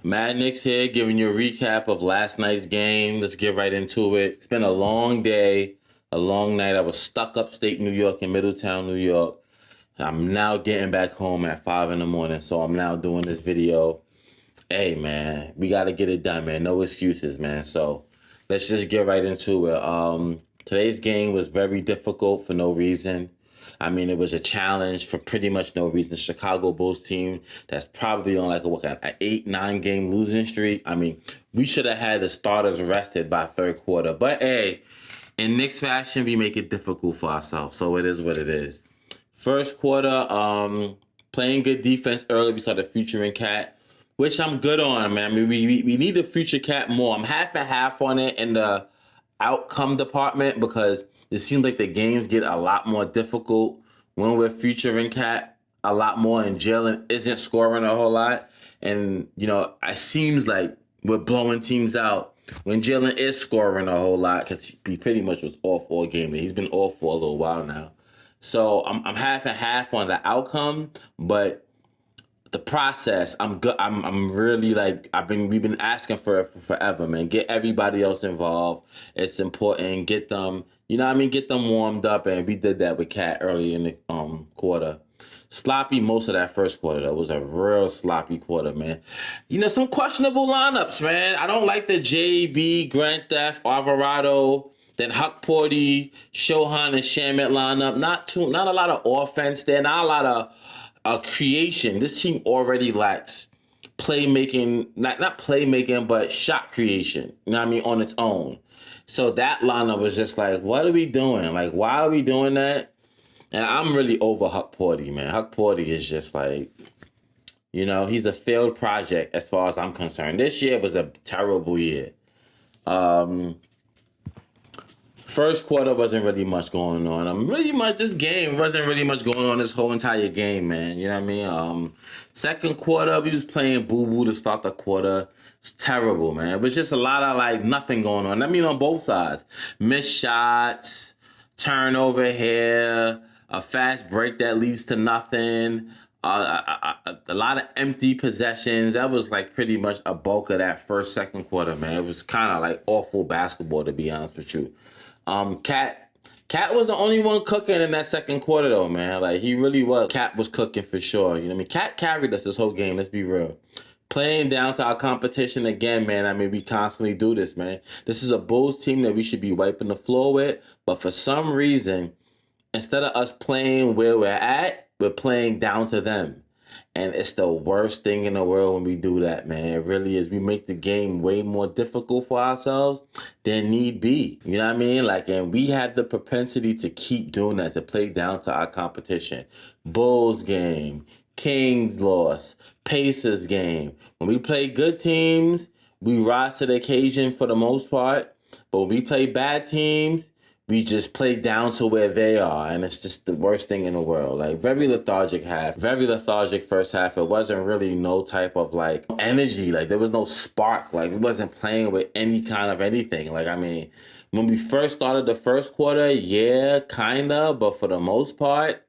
Mad Knicks here, giving you a recap of last night's game. Let's get right into it. It's been a long day, a long night. I was stuck upstate New York in Middletown, New York. I'm now getting back home at 5 in the morning, so I'm now doing this video. Hey, man, we got to get it done, man. No excuses, man. So let's just get right into it. Today's game was very difficult for no reason. I mean, it was a challenge for pretty much no reason. The Chicago Bulls team that's probably on like an 8-9 game losing streak. I mean, we should have had the starters rested by third quarter. But hey, in Knicks fashion, we make it difficult for ourselves. So it is what it is. First quarter, playing good defense early. We started featuring Cat, which I'm good on, man. I mean, we need to feature Cat more. I'm half and half on it in the outcome department because it seems like the games get a lot more difficult when we're featuring Cat a lot more and Jalen isn't scoring a whole lot. And, you know, it seems like we're blowing teams out when Jalen is scoring a whole lot because he pretty much was off all game. He's been off for a little while now. So I'm half and half on the outcome, but the process, I'm good. I'm really like we've been asking for it for forever, man. Get everybody else involved. It's important. Get them, you know what I mean? Get them warmed up, and we did that with Cat early in the quarter. Sloppy most of that first quarter. That was a real sloppy quarter, man. You know, some questionable lineups, man. I don't like the JB, Grand Theft, Alvarado, then Huck Porty, Shohan, and Shamet lineup. Not a lot of offense there. Not a lot of creation. This team already lacks playmaking, not playmaking, but shot creation. You know what I mean? On its own. So that lineup was just like, what are we doing? Like, why are we doing that? And I'm really over Huck Porty, man. Huck Porty is just like, you know, he's a failed project as far as I'm concerned. This year was a terrible year. First quarter wasn't really much going on. This game wasn't really much going on this whole entire game, man. You know what I mean? Second quarter, we was playing boo-boo to start the quarter. It's terrible, man. It was just a lot of, like, nothing going on. I mean, on both sides. Missed shots, turnover here, a fast break that leads to nothing, a lot of empty possessions. That was, like, pretty much a bulk of that second quarter, man. It was kind of, like, awful basketball, to be honest with you. Cat was the only one cooking in that second quarter, though, man. Like, he really was. Cat was cooking for sure. You know what I mean? Cat carried us this whole game. Let's be real. Playing down to our competition again, man. I mean, we constantly do this, man. This is a Bulls team that we should be wiping the floor with. But for some reason, instead of us playing where we're at, we're playing down to them. And it's the worst thing in the world when we do that, man. It really is. We make the game way more difficult for ourselves than need be. You know what I mean? Like, and we have the propensity to keep doing that, to play down to our competition. Bulls game, Kings loss, Pacers game. When we play good teams, we rise to the occasion for the most part. But when we play bad teams, we just play down to where they are, and it's just the worst thing in the world. Like, very lethargic first half. It wasn't really no type of, like, energy. Like, there was no spark. Like, we wasn't playing with any kind of anything. Like, I mean, when we first started the first quarter, yeah, kind of, but for the most part,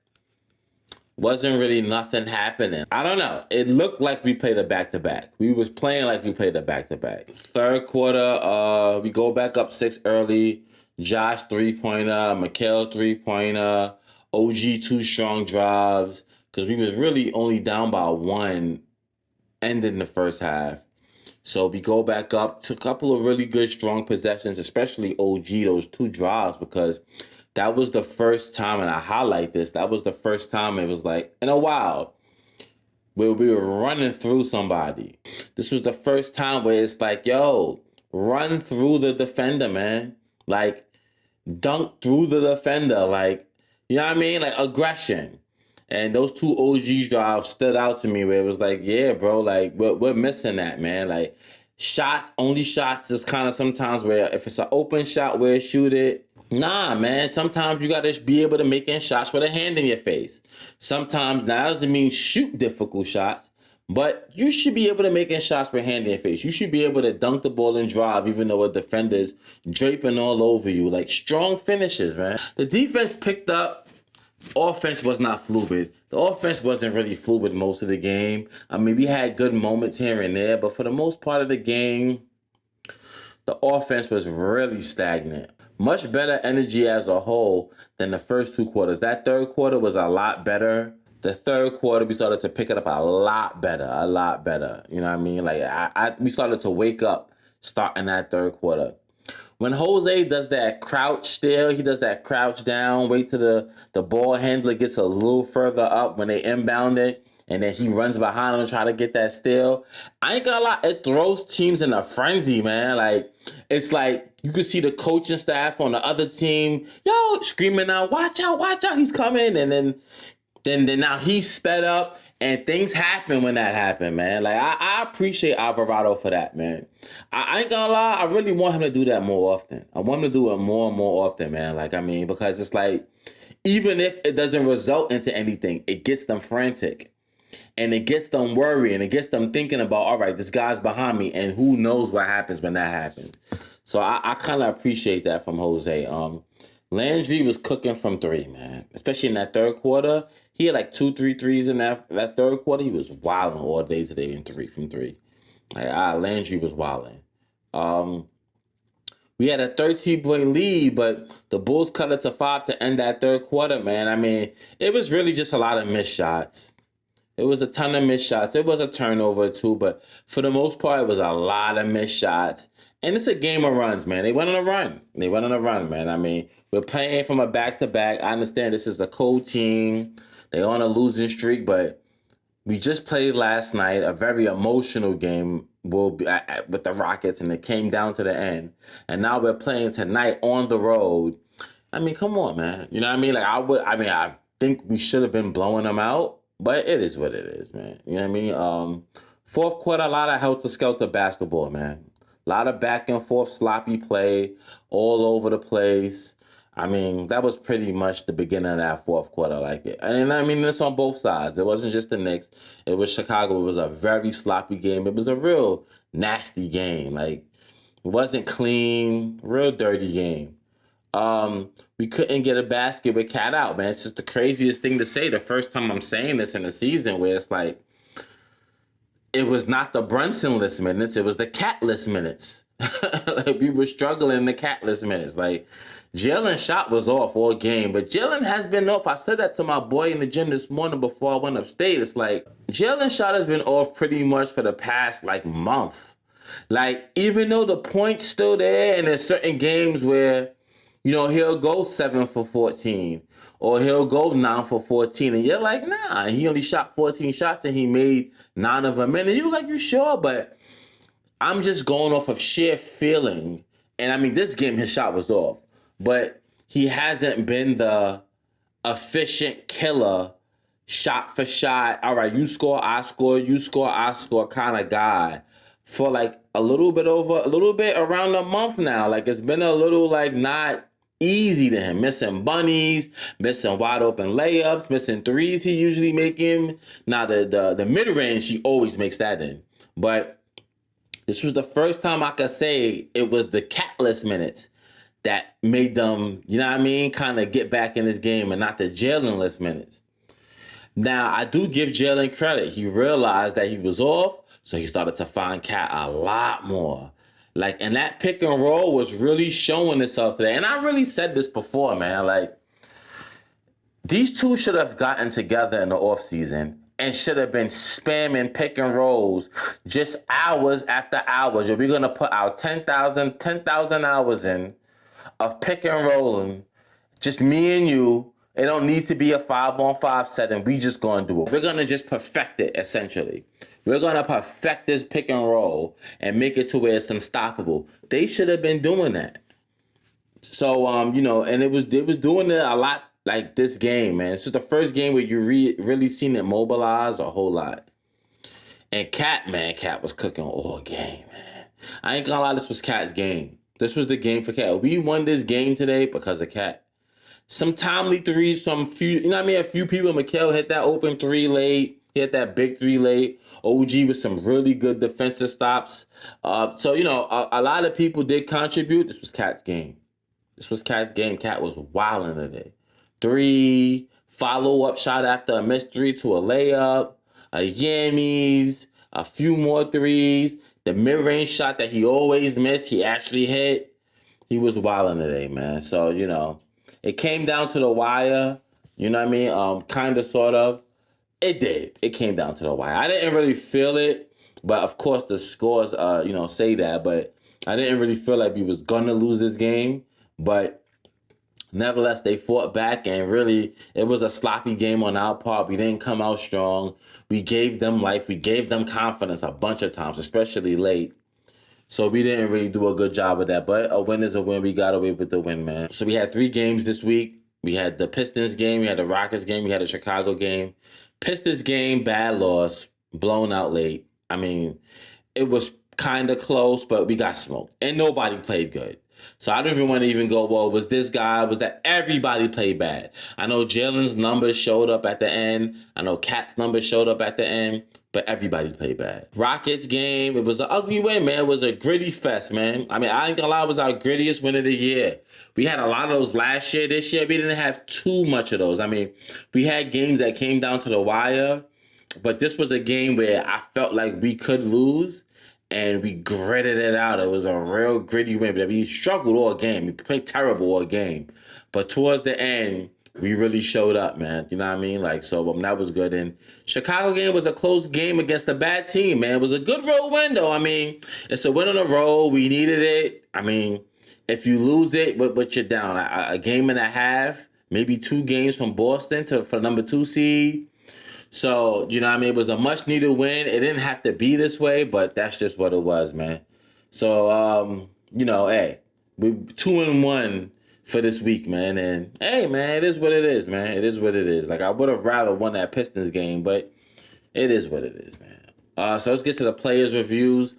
wasn't really nothing happening. I don't know. It looked like we played a back-to-back. We was playing like we played a back-to-back. Third quarter, we go back up 6 early. Josh 3-pointer, Mikhail 3-pointer, OG 2 strong drives, because we was really only down by 1 ending the first half. So we go back up to a couple of really good strong possessions, especially OG, those 2 drives, because that was the first time, and I highlight this, that was the first time it was like, in a while, where we were running through somebody. This was the first time where it's like, yo, run through the defender, man. Like, dunk through the defender, like, you know what I mean? Like, aggression. And those 2 OG drives stood out to me where it was like, yeah, bro, like, we're missing that, man. Like, only shots is kind of sometimes where if it's an open shot where shoot it. Nah, man, sometimes you got to be able to make shots with a hand in your face. Sometimes, now that doesn't mean shoot difficult shots, but you should be able to make shots with hand in your face. You should be able to dunk the ball and drive even though a defender's draping all over you. Like, strong finishes, man. The defense picked up offense was not fluid. The offense wasn't really fluid most of the game. I mean, we had good moments here and there, but for the most part of the game, the offense was really stagnant. Much better energy as a whole than the first two quarters. That third quarter was a lot better. The third quarter, we started to pick it up a lot better, a lot better. You know what I mean? Like we started to wake up starting that third quarter. When Jose does that crouch still, he does that crouch down, wait till the ball handler gets a little further up when they inbound it, and then he runs behind him and try to get that steal. I ain't gonna lie, it throws teams in a frenzy, man. Like, it's like you can see the coaching staff on the other team, yo, screaming out, watch out, he's coming. And then now he's sped up and things happen when that happened, man. Like, I appreciate Alvarado for that, man. I ain't gonna lie, I really want him to do that more often. I want him to do it more and more often, man. Like, I mean, because it's like, even if it doesn't result into anything, it gets them frantic. And it gets them worrying. It gets them thinking about, all right, this guy's behind me, and who knows what happens when that happens. So I kind of appreciate that from Jose. Landry was cooking from three, man. Especially in that third quarter. He had like 2-3 threes in that third quarter. He was wilding all day today in from three. Like, Landry was wilding. We had a 13-point lead, but the Bulls cut it to 5 to end that third quarter, man. I mean, it was really just a lot of missed shots. It was a ton of missed shots. It was a turnover too, but for the most part, it was a lot of missed shots. And it's a game of runs, man. They went on a run. Man. I mean, we're playing from a back-to-back. I understand this is the cold team. They're on a losing streak, but we just played last night, a very emotional game with the Rockets, and it came down to the end. And now we're playing tonight on the road. I mean, come on, man. You know what I mean? Like, I think we should have been blowing them out. But it is what it is, man. You know what I mean? Fourth quarter, a lot of helter-skelter basketball, man. A lot of back and forth sloppy play all over the place. I mean, that was pretty much the beginning of that fourth quarter, like it. And I mean, it's on both sides. It wasn't just the Knicks. It was Chicago. It was a very sloppy game. It was a real nasty game. Like, it wasn't clean, real dirty game. We couldn't get a basket with Cat out, man. It's just the craziest thing to say. The first time I'm saying this in the season, where it's like, it was not the Brunson-less minutes, it was the Cat-less minutes. Like, we were struggling in the Cat-less minutes. Like, Jalen's shot was off all game, but Jalen has been off. I said that to my boy in the gym this morning before I went upstate. It's like, Jalen's shot has been off pretty much for the past, like, month. Like, even though the point's still there, and there's certain games where, you know, he'll go 7 for 14 or he'll go 9 for 14. And you're like, nah, he only shot 14 shots and he made 9 of them. And you're like, you sure? But I'm just going off of sheer feeling. And I mean, this game, his shot was off. But he hasn't been the efficient killer shot for shot. All right, you score, I score, you score, I score kind of guy for like a little bit around a month now. Like, it's been a little like not easy to him. Missing bunnies, missing wide open layups, missing threes he usually making. Now the mid-range, he always makes that in. But this was the first time I could say it was the Catless minutes that made them, you know what I mean, kind of get back in this game, and not the Jalen-less minutes. Now, I do give Jalen credit. He realized that he was off, so he started to find Cat a lot more. Like, and that pick and roll was really showing itself today. And I really said this before, man. Like, these two should have gotten together in the offseason and should have been spamming pick and rolls just hours after hours. We're going to put our 10,000 hours in of pick and rolling, just me and you. It don't need to be a 5-on-5 setting. We just going to do it. We're going to just perfect it, essentially. We're going to perfect this pick and roll and make it to where it's unstoppable. They should have been doing that. So, you know, and it was doing it a lot like this game, man. It's just the first game where you really seen it mobilize a whole lot. And Cat was cooking all game, man. I ain't gonna lie, this was Cat's game. This was the game for Cat. We won this game today because of Cat. Some timely threes, a few people. Mikal hit that open three late. He hit that big three late. OG with some really good defensive stops. So, you know, a lot of people did contribute. This was Cat's game. Cat was wilding today. 3, follow-up shot after a missed three to a layup, a yammies, a few more threes. The mid-range shot that he always missed, he actually hit. He was wilding today, man. So, it came down to the wire. You know what I mean? Kind of, sort of. It did. It came down to the wire. I didn't really feel it, but of course the scores, say that. But I didn't really feel like we was gonna lose this game. But nevertheless, they fought back, and really, it was a sloppy game on our part. We didn't come out strong. We gave them life. We gave them confidence a bunch of times, especially late. So we didn't really do a good job with that. But a win is a win. We got away with the win, man. So we had 3 games this week. We had the Pistons game, we had the Rockets game, we had the Chicago game. Pistons game, bad loss, blown out late. I mean, it was kind of close, but we got smoked. And nobody played good. So I don't even want to even go, well, was this guy, was that everybody played bad? I know Jalen's numbers showed up at the end. I know Cat's numbers showed up at the end, but everybody played bad. Rockets game, it was an ugly win, man. It was a gritty fest, man. I mean, I ain't gonna lie, it was our grittiest win of the year. We had a lot of those last year. This year, we didn't have too much of those. I mean, we had games that came down to the wire, but this was a game where I felt like we could lose, and we gritted it out. It was a real gritty win. But we struggled all game. We played terrible all game. But towards the end, we really showed up, man. You know what I mean? That was good. And Chicago game was a close game against a bad team, man. It was a good road win, though. I mean, it's a win on the road. We needed it. I mean, if you lose it, but you're down. A game and a half, maybe 2 games from Boston for number 2 seed. So, you know what I mean? It was a much-needed win. It didn't have to be this way, but that's just what it was, man. So, hey, we 2-1 for this week, man. And, hey, man, it is what it is, man. It is what it is. Like, I would have rather won that Pistons game, but it is what it is, man. So let's get to the players' reviews.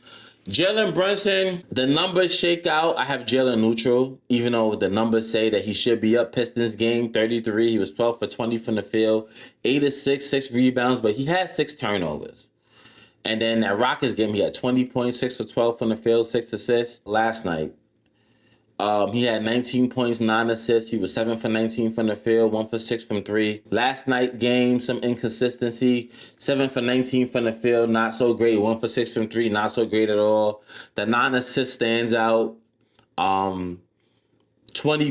Jalen Brunson, the numbers shake out. I have Jalen neutral, even though the numbers say that he should be up. Pistons game, 33. He was 12 for 20 from the field, 8 assists, 6 rebounds, but he had 6 turnovers. And then that Rockets game, he had 20 points, 6 for 12 from the field, 6 assists. Last night, he had 19 points, 9 assists. He was 7 for 19 from the field, 1 for 6 from 3. Last night game, some inconsistency. 7 for 19 from the field, not so great. 1 for 6 from 3, not so great at all. The 9 assists stands out. 20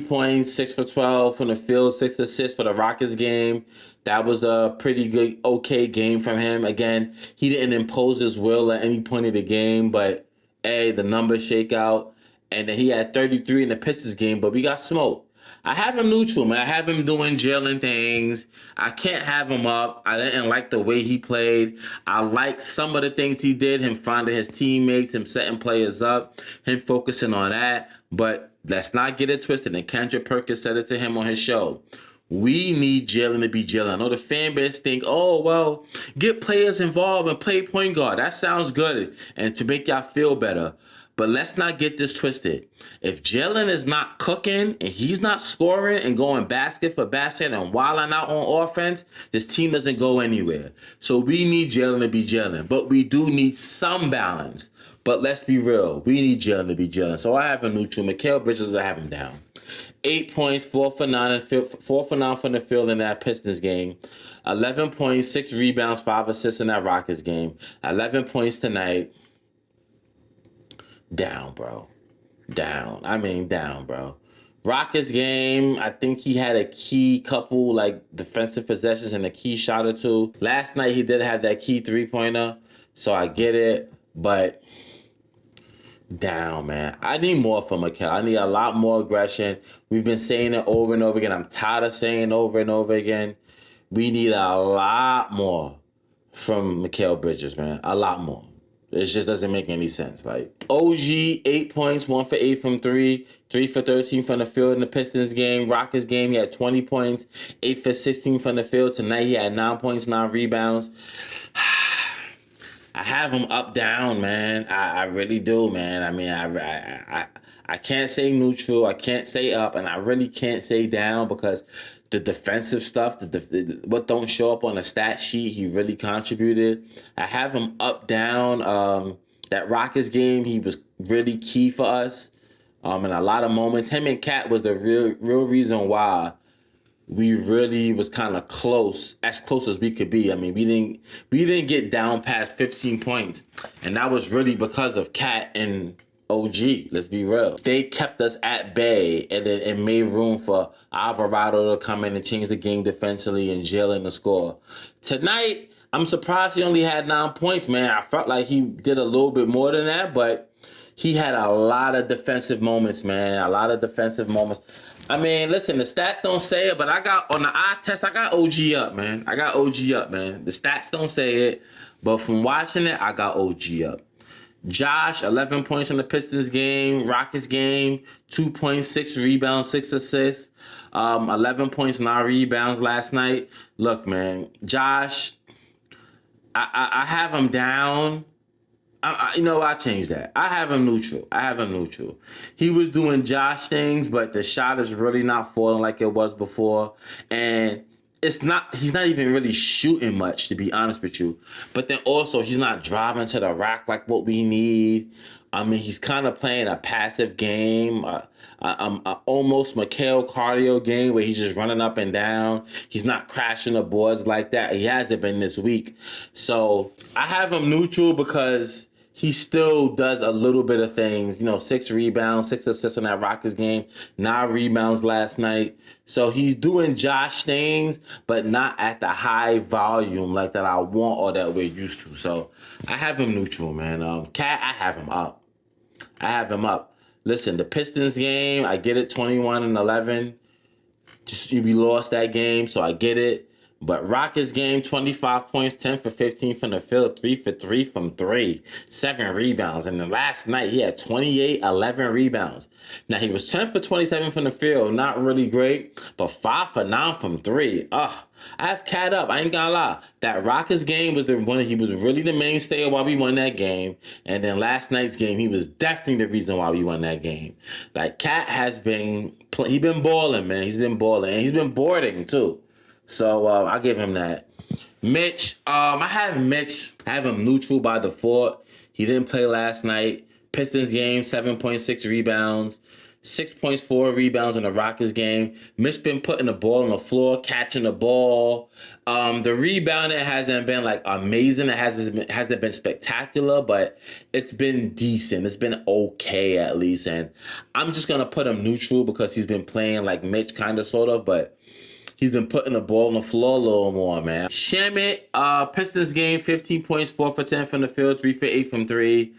points, 6 for 12 from the field, 6 assists for the Rockets game. That was a pretty good, okay game from him. Again, he didn't impose his will at any point of the game, but, hey, the numbers shake out. And then he had 33 in the Pistons game, but we got smoked. I have him neutral, man. I have him doing Jalen things. I can't have him up. I didn't like the way he played. I liked some of the things he did, him finding his teammates, him setting players up, him focusing on that. But let's not get it twisted. And Kendrick Perkins said it to him on his show. We need Jalen to be Jalen. I know the fan base think, oh, well, get players involved and play point guard. That sounds good and to make y'all feel better. But let's not get this twisted. If Jalen is not cooking and he's not scoring and going basket for basket and wilding out on offense, this team doesn't go anywhere. So we need Jalen to be Jalen. But we do need some balance. But let's be real. We need Jalen to be Jalen. So I have a neutral. Mikal Bridges, I have him down. 8 points, 4 for 9 from the field in that Pistons game. 11 points, 6 rebounds, 5 assists in that Rockets game. 11 points tonight. Down, bro. Down. Down, bro. Rockets game, I think he had a key couple, defensive possessions and a key shot or 2. Last night, he did have that key 3-pointer, so I get it, but down, man. I need more from Mikal. I need a lot more aggression. We've been saying it over and over again. I'm tired of saying it over and over again. We need a lot more from Mikal Bridges, man. A lot more. It just doesn't make any sense. OG, 8 points, 1 for 8 from 3, 3 for 13 from the field in the Pistons game. Rockets game, he had 20 points, 8 for 16 from the field. Tonight, he had 9 points, 9 rebounds. I have him up, down, man. I really do, man. I can't say neutral. I can't say up, and I really can't say down because the defensive stuff, what don't show up on the stat sheet, he really contributed. I have him up, down. That Rockets game, he was really key for us in a lot of moments. Him and Cat was the real reason why we really was kind of close as we could be. I mean, we didn't get down past 15 points, and that was really because of Cat and OG. Let's be real. They kept us at bay, and it made room for Alvarado to come in and change the game defensively and Jalen to score. Tonight, I'm surprised he only had 9 points, man. I felt like he did a little bit more than that, but he had a lot of defensive moments, man. A lot of defensive moments. I mean, listen, the stats don't say it, but I got on the eye test, I got OG up, man. I got OG up, man. The stats don't say it, but from watching it, I got OG up. Josh, 11 points in the Pistons game, Rockets game, 2.6 rebounds, 6 assists, 11 points, 9 rebounds last night. Look, man, Josh, I have him down. I changed that. I have him neutral. He was doing Josh things, but the shot is really not falling like it was before. And he's not even really shooting much, to be honest with you. But then also, he's not driving to the rack like what we need. I mean, he's kind of playing a passive game, almost Mikhail cardio game where he's just running up and down. He's not crashing the boards like that. He hasn't been this week. So I have him neutral because he still does a little bit of things. 6 rebounds, 6 assists in that Rockets game, 9 rebounds last night. So he's doing Josh things, but not at the high volume like that I want or that we're used to. So I have him neutral, man. Cat, I have him up. Listen, the Pistons game, I get it, 21-11. We lost that game, so I get it. But Rockets game, 25 points, 10 for 15 from the field, 3 for 3 from 3, 7 rebounds. And then last night, he had 28, 11 rebounds. Now, he was 10 for 27 from the field, not really great, but 5 for 9 from 3. I have Cat up. I ain't gonna lie. That Rockets game was the one he was really the mainstay of why we won that game. And then last night's game, he was definitely the reason why we won that game. Like, Cat has been balling, man. He's been balling. And he's been boarding, too. So I'll give him that. Mitch, I have him neutral by default. He didn't play last night. Pistons game, 7.6 rebounds, 6.4 rebounds in the Rockets game. Mitch been putting the ball on the floor, catching the ball. The rebounding hasn't been like amazing. It hasn't been spectacular, but it's been decent. It's been okay at least. And I'm just gonna put him neutral because he's been playing like Mitch, kind of, sort of, but he's been putting the ball on the floor a little more, man. Shamit, Pistons game, 15 points, 4 for 10 from the field, 3 for 8 from 3.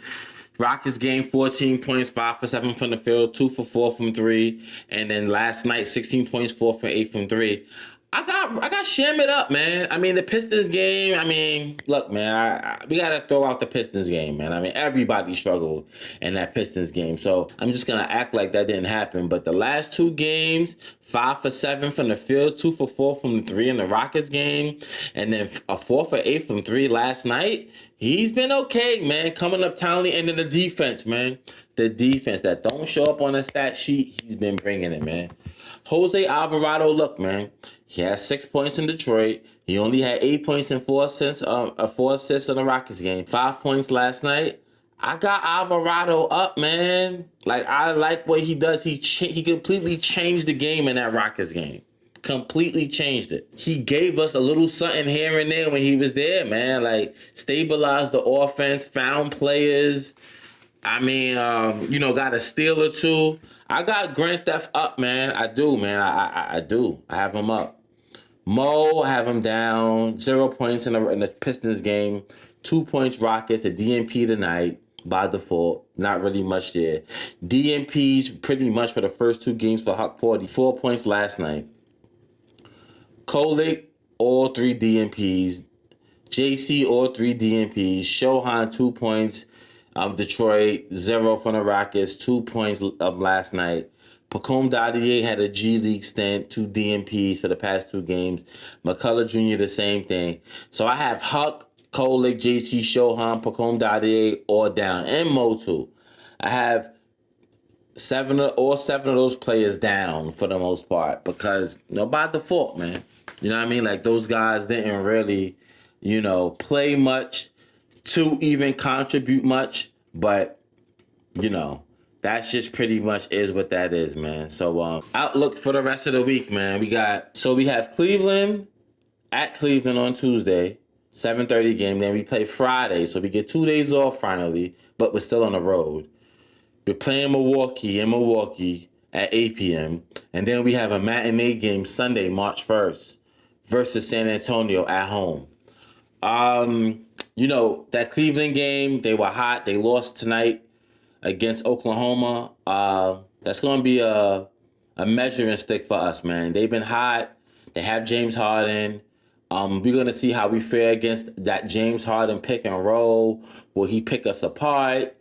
Rockets game, 14 points, 5 for 7 from the field, 2 for 4 from 3. And then last night, 16 points, 4 for 8 from 3. I got Shamit up, man. I mean, the Pistons game, look, man, we got to throw out the Pistons game, man. I mean, everybody struggled in that Pistons game. So I'm just going to act like that didn't happen. But the last 2 games, 5 for 7 from the field, 2 for 4 from the 3 in the Rockets game, and then a 4 for 8 from 3 last night. He's been okay, man. Coming up timely. And then the defense, man. The defense that don't show up on the stat sheet, he's been bringing it, man. Jose Alvarado, look, man. He has 6 points in Detroit. He only had 8 points and 4 assists in the Rockets game. 5 points last night. I got Alvarado up, man. Like, I like what he does. He completely changed the game in that Rockets game. Completely changed it. He gave us a little something here and there when he was there, man. Like, stabilized the offense, found players. Got a steal or 2. I got Grand Theft up, man. I do, man. I do. I have him up. Mo, I have him down. 0 points in the Pistons game. 2 points Rockets. A DNP tonight by default. Not really much there. DNPs pretty much for the first 2 games for Huck Porty. 4 points last night. Kolik, all 3 DNPs. JC, all 3 DNPs. Shohan, 2 points. Detroit, 0 from the Rockets, 2 points last night. Pacome Dadier had a G League stint, 2 DNPs for the past 2 games. McCullough Jr., the same thing. So I have Huck, Kolik, JC, Shohan, Pacome Dadier, all down. And Mo, too. I have all 7 of those players down for the most part because, by default, man. You know what I mean? Like, those guys didn't really, play much to even contribute much, but, That's just pretty much is what that is, man. So outlook for the rest of the week, man. We have Cleveland at Cleveland on Tuesday, 7:30 game. Then we play Friday, so we get 2 days off finally, but we're still on the road. We're playing Milwaukee in Milwaukee at 8 p.m. And then we have a matinee game Sunday, March 1st versus San Antonio at home. That Cleveland game, they were hot. They lost tonight against Oklahoma. That's going to be a measuring stick for us, man. They've been hot. They have James Harden. We're going to see how we fare against that James Harden pick and roll. Will he pick us apart?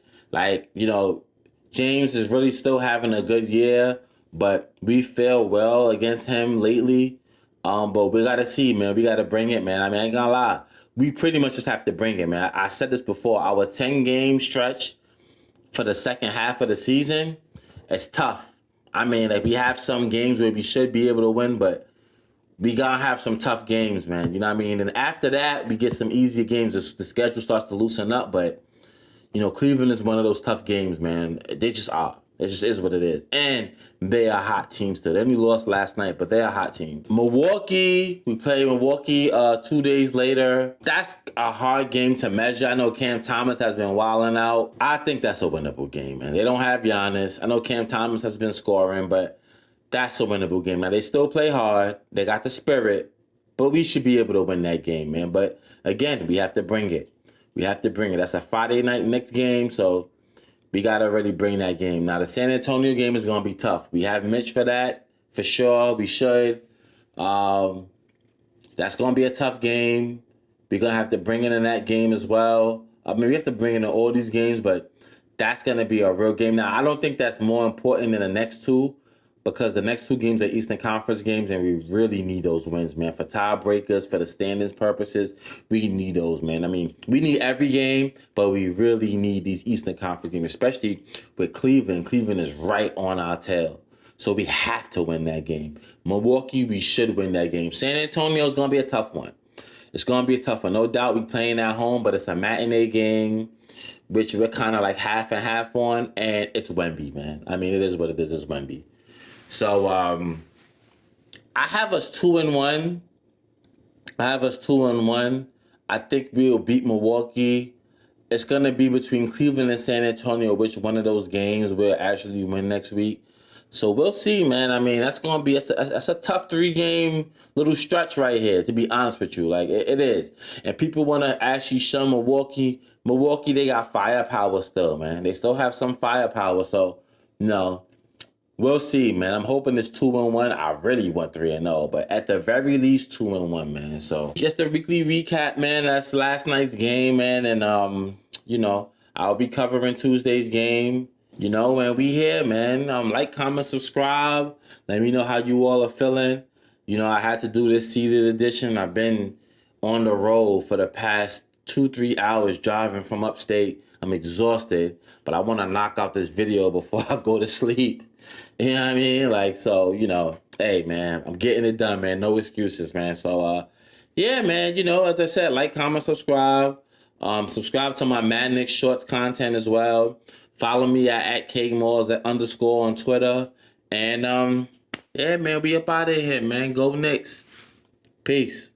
James is really still having a good year, but we feel well against him lately. But we got to see, man. We got to bring it, man. I mean, I ain't going to lie. We pretty much just have to bring it, man. I said this before. Our 10-game stretch for the second half of the season, it's tough. I mean, we have some games where we should be able to win, but we got to have some tough games, man. You know what I mean? And after that, we get some easier games. The schedule starts to loosen up, but, Cleveland is one of those tough games, man. They just are. It just is what it is. And they are hot teams still. They only lost last night, but they're a hot team. Milwaukee, we play Milwaukee 2 days later. That's a hard game to measure. I know Cam Thomas has been wilding out. I think that's a winnable game, man. They don't have Giannis. I know Cam Thomas has been scoring, but that's a winnable game. Now, they still play hard. They got the spirit, but we should be able to win that game, man. But again, we have to bring it. We have to bring it. That's a Friday night Knicks game, so we got to really bring that game. Now, the San Antonio game is going to be tough. We have Mitch for that, for sure. We should. That's going to be a tough game. We're going to have to bring it in that game as well. I mean, we have to bring it in all these games, but that's going to be a real game. Now, I don't think that's more important than the next two, because the next two games are Eastern Conference games, and we really need those wins, man. For tiebreakers, for the standings purposes, we need those, man. I mean, we need every game, but we really need these Eastern Conference games, especially with Cleveland. Cleveland is right on our tail, so we have to win that game. Milwaukee, we should win that game. San Antonio is going to be a tough one. It's going to be a tough one. No doubt we're playing at home, but it's a matinee game, which we're kind of like half and half on, and it's Wemby, man. I mean, it is what it is. It's Wemby. So I have us 2-1. I think we'll beat Milwaukee. It's gonna be between Cleveland and San Antonio, which one of those games we'll actually win next week. So we'll see, man. I mean, that's a tough 3-game little stretch right here, to be honest with you. Like it is. And people want to actually shun Milwaukee. Milwaukee, they got firepower still, man. They still have some firepower. So no. We'll see, man. I'm hoping it's 2-1. I really want 3-0, but at the very least, 2-1, man. So just a weekly recap, man. That's last night's game, man. And I'll be covering Tuesday's game. And we here, man. Like, comment, subscribe. Let me know how you all are feeling. I had to do this seated edition. I've been on the road for the past 2-3 hours driving from upstate. I'm exhausted, but I want to knock out this video before I go to sleep. You know what I mean? Hey, man, I'm getting it done, man. No excuses, man. So, yeah, man, as I said, like, comment, subscribe. Subscribe to my Mad Knicks Shorts content as well. Follow me at @KMalls _ on Twitter. And, yeah, man, we up out of here, man. Go Knicks. Peace.